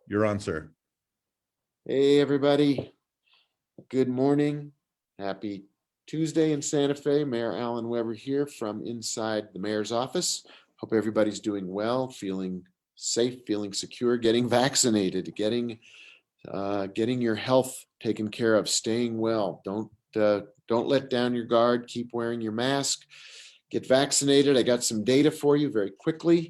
You're on, sir. Hey, everybody. Good morning. Happy Tuesday in Santa Fe. Mayor Alan Weber here from inside the mayor's office. Hope everybody's doing well, feeling safe, feeling secure, getting vaccinated, getting your health taken care of, staying well. Don't let down your guard. Keep wearing your mask. Get vaccinated. I got some data for you very quickly.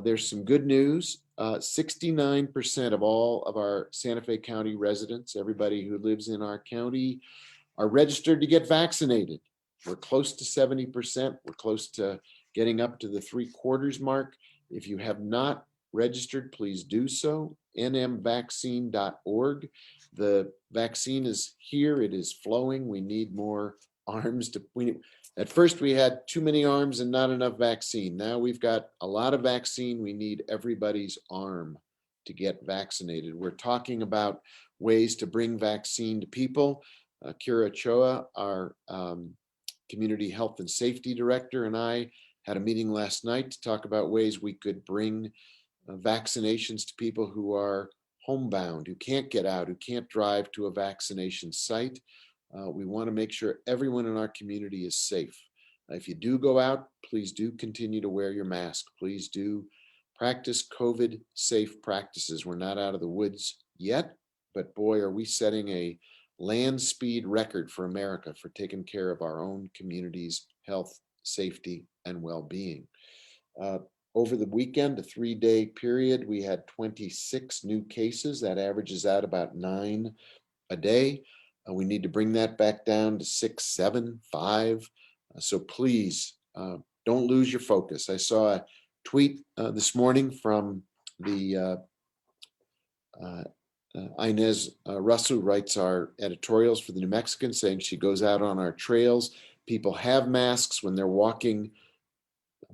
There's some good news. 69% of all of our Santa Fe County residents, everybody who lives in our county, are registered to get vaccinated. We're close to 70%. We're close to getting up to the 3/4 mark. If you have not registered, please do so. nmvaccine.org. The vaccine is here. It is flowing. We need more arms at first we had too many arms and not enough vaccine. Now we've got a lot of vaccine. We need everybody's arm to get vaccinated. We're talking about ways to bring vaccine to people. Kira Choa, our community health and safety director, and I had a meeting last night to talk about ways we could bring vaccinations to people who are homebound, who can't get out, who can't drive to a vaccination site. We want to make sure everyone in our community is safe. If you do go out, please do continue to wear your mask. Please do practice COVID safe practices. We're not out of the woods yet, but boy, are we setting a land speed record for America for taking care of our own community's health, safety, and well-being. Over the weekend, a 3-day period, we had 26 new cases. That averages out about 9 a day. We need to bring that back down to 6, 7, 5. So please don't lose your focus. I saw a tweet this morning from the Inez Russell, writes our editorials for the New Mexican, saying she goes out on our trails. People have masks when they're walking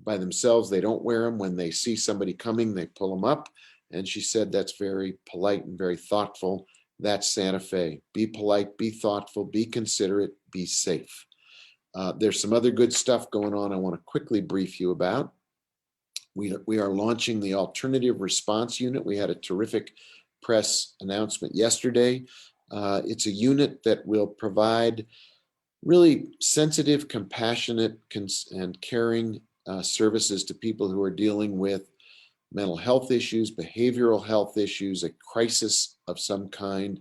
by themselves. They don't wear them. When they see somebody coming, they pull them up. And she said that's very polite and very thoughtful. That's Santa Fe. Be polite, be thoughtful, be considerate, be safe. There's some other good stuff going on I want to quickly brief you about. We are launching the Alternative Response Unit. We had a terrific press announcement yesterday. It's a unit that will provide really sensitive, compassionate, and caring services to people who are dealing with mental health issues, behavioral health issues, a crisis of some kind.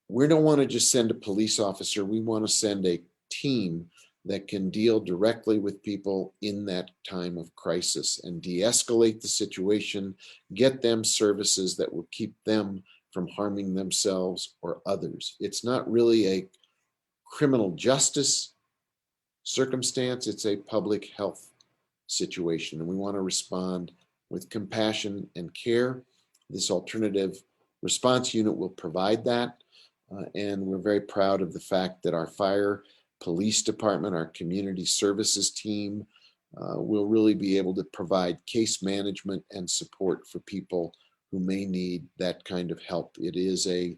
We don't want to just send a police officer. We want to send a team that can deal directly with people in that time of crisis and de-escalate the situation, get them services that will keep them from harming themselves or others. It's not really a criminal justice circumstance, it's a public health situation, and we want to respond with compassion and care. This alternative response unit will provide that, and we're very proud of the fact that our fire, police department, our community services team will really be able to provide case management and support for people who may need that kind of help. It is a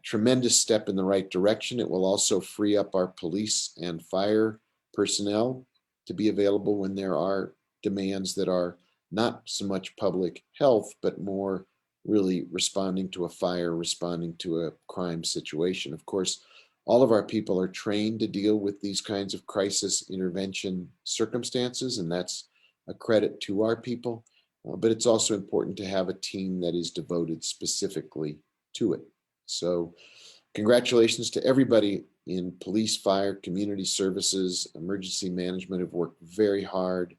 tremendous step in the right direction. It will also free up our police and fire personnel to be available when there are demands that are not so much public health, but more really responding to a fire, responding to a crime situation. Of course, all of our people are trained to deal with these kinds of crisis intervention circumstances, and that's a credit to our people. But it's also important to have a team that is devoted specifically to it. So congratulations to everybody in police, fire, community services, emergency management have worked very hard.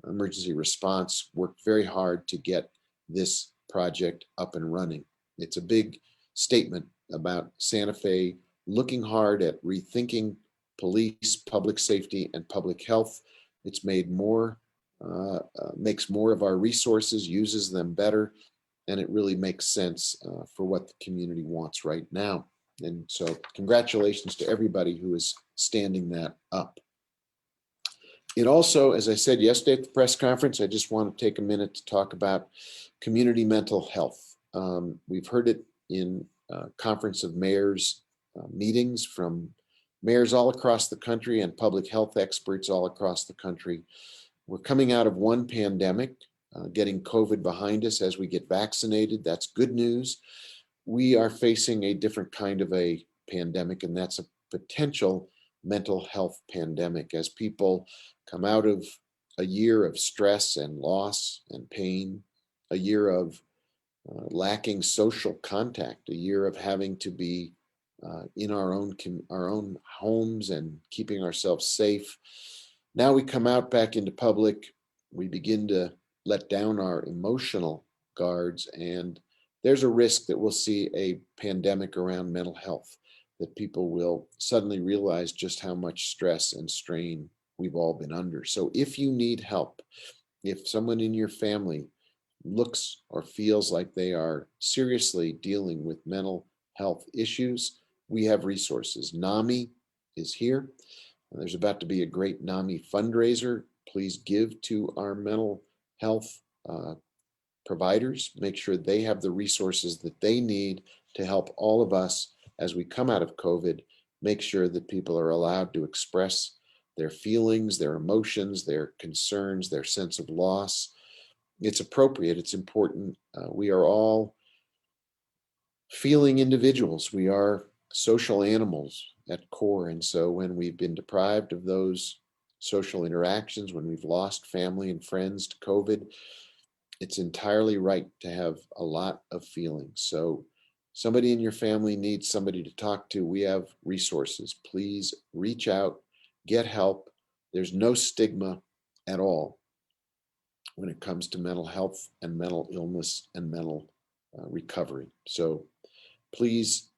Emergency response worked very hard to get this project up and running. It's a big statement about Santa Fe looking hard at rethinking police, public safety, and public health. It's made more, makes more of our resources, uses them better, and it really makes sense for what the community wants right now. And so congratulations to everybody who is standing that up. It also, as I said yesterday at the press conference, I just want to take a minute to talk about community mental health. We've heard it in Conference of Mayors meetings from mayors all across the country and public health experts all across the country. We're coming out of one pandemic. getting COVID behind us as we get vaccinated. That's good news. We are facing a different kind of a pandemic, and that's a potential mental health pandemic as people come out of a year of stress and loss and pain, a year of lacking social contact, a year of having to be in our own homes and keeping ourselves safe. Now we come out back into public, we begin to let down our emotional guards, and there's a risk that we'll see a pandemic around mental health, that people will suddenly realize just how much stress and strain we've all been under. So if you need help, if someone in your family looks or feels like they are seriously dealing with mental health issues, we have resources. NAMI is here. There's about to be a great NAMI fundraiser. Please give to our mental health providers. Make sure they have the resources that they need to help all of us as we come out of COVID. Make sure that people are allowed to express their feelings, their emotions, their concerns, their sense of loss. It's appropriate, it's important. We are all feeling individuals. We are social animals at core. And so when we've been deprived of those social interactions, when we've lost family and friends to COVID, it's entirely right to have a lot of feelings. So somebody in your family needs somebody to talk to. We have resources. Please reach out, get help. There's no stigma at all when it comes to mental health and mental illness and mental recovery. So please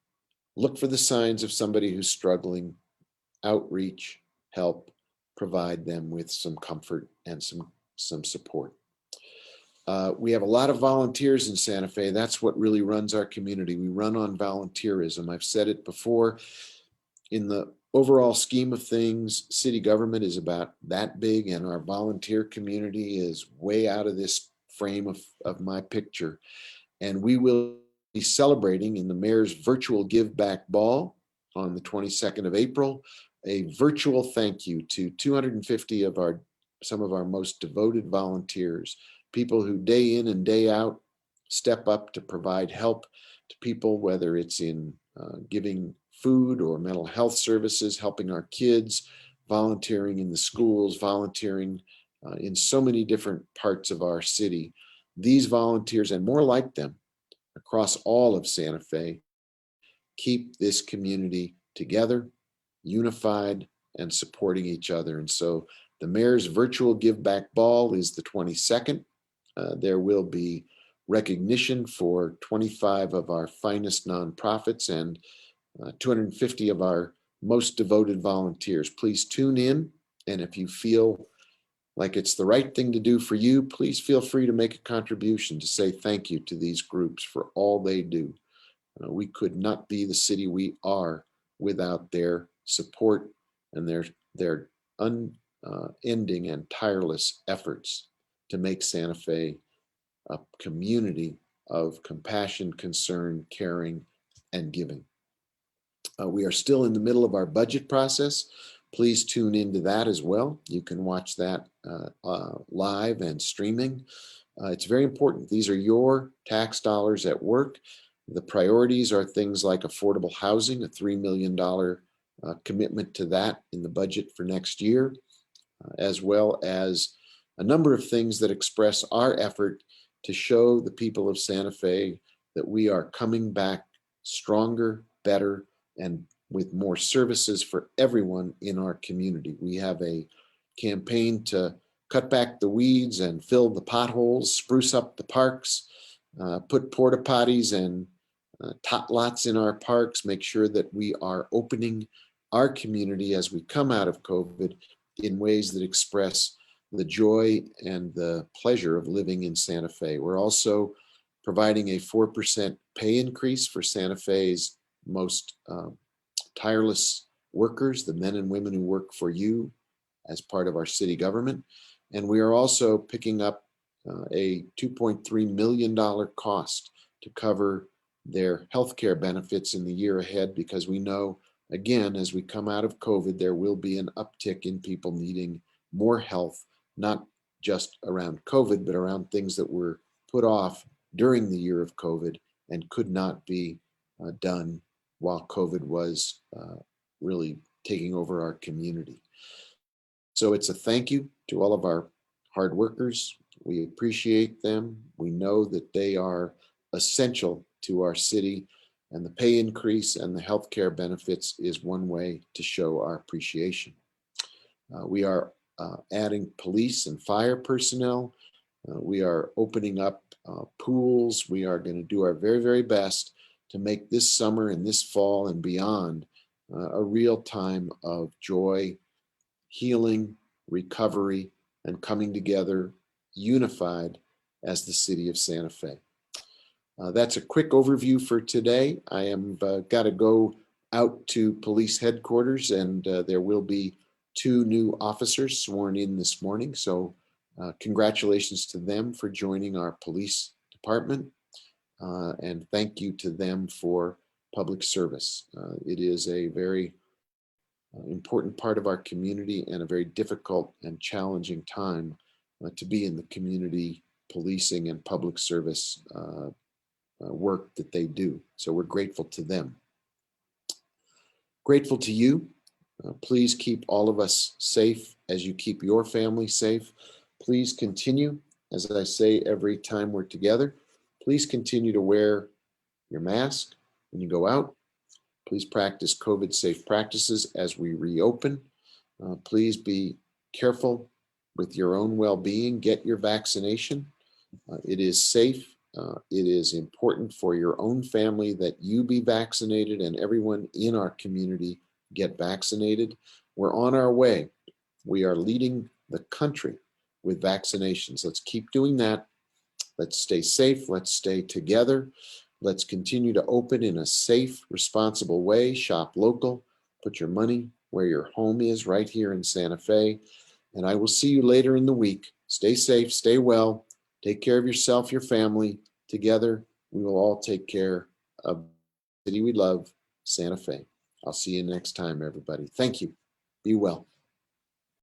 look for the signs of somebody who's struggling, outreach, help, provide them with some comfort and some support. We have a lot of volunteers in Santa Fe. That's what really runs our community. We run on volunteerism. I've said it before. In the overall scheme of things, city government is about that big, and our volunteer community is way out of this frame of my picture. And we will be celebrating in the mayor's virtual Give Back Ball on the 22nd of April, a virtual thank you to 250 of some of our most devoted volunteers, people who day in and day out step up to provide help to people, whether it's in giving food or mental health services, helping our kids, volunteering in the schools, volunteering in so many different parts of our city. These volunteers and more like them across all of Santa Fe keep this community together, unified, and supporting each other. And so the mayor's virtual Give Back Ball is the 22nd. There will be recognition for 25 of our finest nonprofits and 250 of our most devoted volunteers. Please tune in. And if you feel like it's the right thing to do for you, please feel free to make a contribution to say thank you to these groups for all they do. We could not be the city we are without their support and their unending and tireless efforts to make Santa Fe a community of compassion, concern, caring, and giving. We are still in the middle of our budget process. Please tune into that as well. You can watch that live and streaming. It's very important. These are your tax dollars at work. The priorities are things like affordable housing, a $3 million commitment to that in the budget for next year, as well as a number of things that express our effort to show the people of Santa Fe that we are coming back stronger, better, and with more services for everyone in our community. We have a campaign to cut back the weeds and fill the potholes, spruce up the parks, put porta potties and tot lots in our parks, make sure that we are opening our community as we come out of COVID in ways that express the joy and the pleasure of living in Santa Fe. We're also providing a 4% pay increase for Santa Fe's most tireless workers, the men and women who work for you as part of our city government. And we are also picking up a $2.3 million cost to cover their healthcare benefits in the year ahead, because we know, again, as we come out of COVID, there will be an uptick in people needing more health, not just around COVID, but around things that were put off during the year of COVID and could not be done while COVID was really taking over our community. So it's a thank you to all of our hard workers. We appreciate them. We know that they are essential to our city, and the pay increase and the health care benefits is one way to show our appreciation. We are adding police and fire personnel. We are opening up pools. We are going to do our very, very best to make this summer and this fall and beyond a real time of joy, healing, recovery, and coming together unified as the city of Santa Fe. That's a quick overview for today. I am got to go out to police headquarters, and there will be 2 new officers sworn in this morning. So congratulations to them for joining our police department, and thank you to them for public service. It is a very important part of our community and a very difficult and challenging time to be in the community policing and public service work that they do. So we're grateful to them. Grateful to you. Please keep all of us safe as you keep your family safe. Please continue, as I say every time we're together, please continue to wear your mask when you go out. Please practice COVID safe practices as we reopen. Please be careful with your own well-being. Get your vaccination. It is safe. It is important for your own family that you be vaccinated and everyone in our community get vaccinated. We're on our way. We are leading the country with vaccinations. Let's keep doing that. Let's stay safe. Let's stay together. Let's continue to open in a safe, responsible way. Shop local. Put your money where your home is, right here in Santa Fe. And I will see you later in the week. Stay safe. Stay well. Take care of yourself, your family. Together, we will all take care of the city we love, Santa Fe. I'll see you next time, everybody. Thank you. Be well.